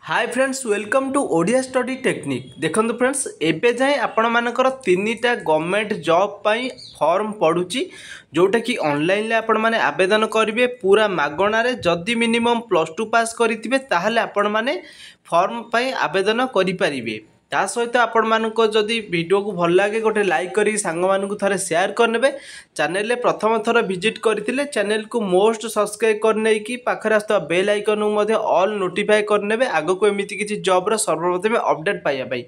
Hi friends welcome to Odia study technique. देखो friends एबे जाए आपण मानकर तीनटा गवर्नमेंट जॉब पाई फॉर्म पड़ुची जोटा कि ऑनलाइन ले आपण माने आवेदन करेंगे पूरा मागणार। जदि मिनिमम +2 पास करेंगे ताहले आपण माने फॉर्म पाई आवेदन करें। ता सहित आपण मानको जदि वीडियो को भल लगे गोटे लाइक करी सांग मानकु थरे शेयर करनेबे। चैनल ले प्रथम थर विजिट करथिले चैनल को मोस्ट सब्सक्राइब करने की पाखरे आस्था बेल आइकन मध्य ऑल नोटिफाई करनेबे आगो को एमिति किछि जॉब रो सर्वप्रथम अपडेट पाइया पाई।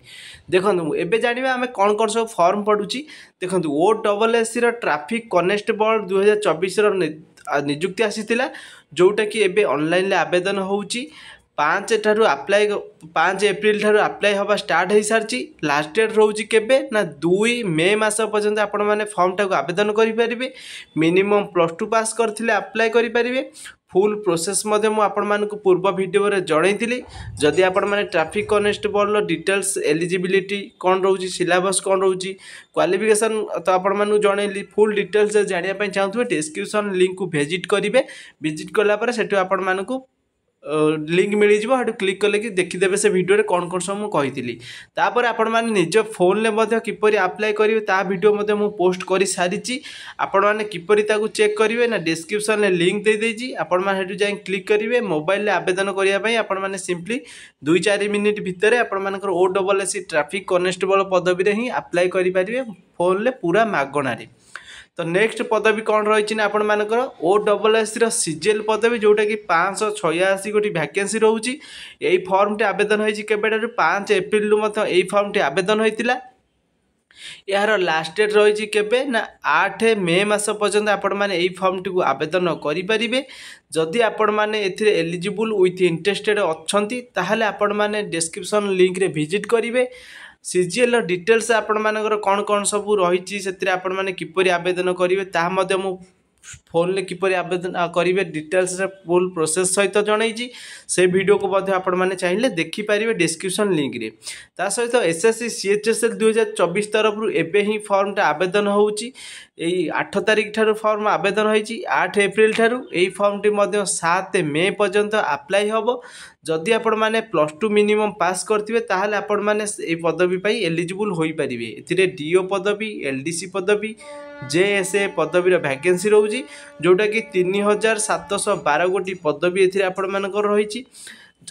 देखंतु एबे जानिबा हमें कोन सब फॉर्म पडुची। देखंतु OSSC रो ट्रैफिक कॉन्स्टेबल 2024 रो नियुक्ति आसीतिला जोटा कि एबे ऑनलाइन ले आवेदन होउची। 5 एप्रिल ठारू अप्लाई हवा स्टार्ट हो सारी। लास्ट डेट रोचे केबे ना 2 मे मास पर्यंत आपण माने फॉर्म टाक आवेदन करेंगे। मिनिमम +2 पास करथिले अप्लाई करेंगे। फुल प्रोसेस मध्य मु आपण मानकु पूर्व वीडियो रे जणैतिली। जदि आपण माने ट्रैफिक कॉन्स्टेबल डिटेल्स एलिजिबिलिटी कौन रोची सिलेबस कौन रोची क्वालिफिकेशन तो आपण मानकु जणैली। फुल डिटेल्स जानिया पय चाहथुबे डिस्क्रिप्शन लिंक को विजिट करेंगे। विजिट कला पर सेटु आपण मानकु लिंक मिल जाए क्लिक कले कि देखीदे से वीडियो कौन कौन सब मुझे तापर आपण मैंने निज फोन में किपर अप्लाई करेंगे ता वीडियो मुझे पोस्ट कर सारी। आपण मैंने किपर चेक करेंगे ना डिस्क्रिप्शन में लिंक दे देजी आपण मैंने जाए क्लिक करेंगे। मोबाइल आवेदन करने आपण मैंने सिंपली 2-4 मिनिट भितर आपण मानकर OSSC ट्रैफिक कॉन्स्टेबल पदवी ही अप्लाई करेंगे फोन ले पूरा मागणार। तो नेक्स्ट पदवी कौन रही आपण मानकर OSSC रो CGL पदवी जोटा कि 586 गोटी वैकेंसी रोची। यही फॉर्म टी आवेदन होइछि केबेटारू 5 एप्रिल मत यही फॉर्म टी आवेदन होइतिला। यार लास्ट डेट रही केबे ना 8 मे मास पर्यंत आपण माने यही फॉर्म टी को आवेदन करेंगे। जदि आपण माने एथिरे एलिजिबल विथ इंटरेस्टेड अच्छंती ताहले आपण माने डिस्क्रिप्शन लिंक रे विजिट करेंगे। CGL डिटेल्स आपण मानकर कौन कौन सब रही से आपण माने किपरि आवेदन करेंगे ता मध्य मु फोन ले किपरि आवेदन करेंगे डिटेल्स फुल प्रोसेस सहित जनई से वीडियो को आपण माने चाहिए देखि पारिबे डिस्क्रिप्शन लिंक रे। ता सहित SSC CHSL 2024 तरफ एबे ही फॉर्म टा आवेदन होउची। यही 8 तारिख ठारू फॉर्म आवेदन होइची 8 एप्रिल ठारू। यही फॉर्म टी मध्य 7 मे पर्यंत अप्लाई हबो। जदि आपण माने +2 मिनिमम पास करथिबे ताहाले आपण माने ए पदवी पाई एलिजिबल होई परिबे। एथिरे DO पदवी LDC पदवी JSA पदवी रो वैकेंसी रोजी जोटा कि 3712 गोटी पदवी एथिरे आपण मानकर रहिची।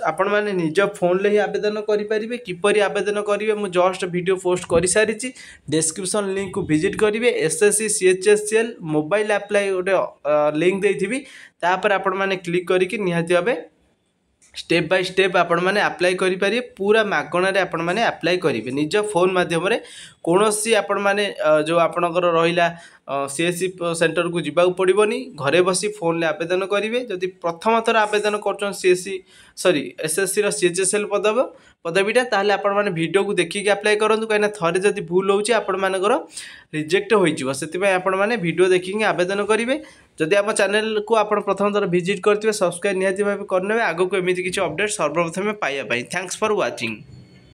आपण माने निज फोन ले ही आवेदन करि परिबे। किपरि आवेदन करिवे मु जस्ट वीडियो पोस्ट करि सारिची डिस्क्रिप्शन लिंक को विजिट करिवे। SSC CHSL मोबाइल अप्लाई गोटे लिंक देथिबी तापर आपण माने क्लिक करिकि निहाती भाबे स्टेप बाय स्टेप आपण माने अप्लाई करि पारिबे। पूरा मागणारे आपण माने अप्लाई करिवे निज फोन माध्यम रे। कोनोसी आपण माने जो आपणकर रहिला CSC सेंटर को जीवा पड़ोनी घरे बसी फोन ले आवेदन करेंगे। जदि प्रथम थर आवेदन कर SSC रो CHSL पदवीटा ताहले आपण माने वीडियो को देखिक अप्लाई करंतु कहीं थरे जदि भूल होउची आपण मानकर रिजेक्ट होई जिवो। सेति आपण माने वीडियो देखिक आवेदन करेंगे। जदि आम चैनल को आपण प्रथम थर विजिट करथिबे सब्सक्राइब निहाती भाबे करनेबे आगो को एमिति किछि अपडेट सर्वप्रथम पाइया पाई। Thanks for watching.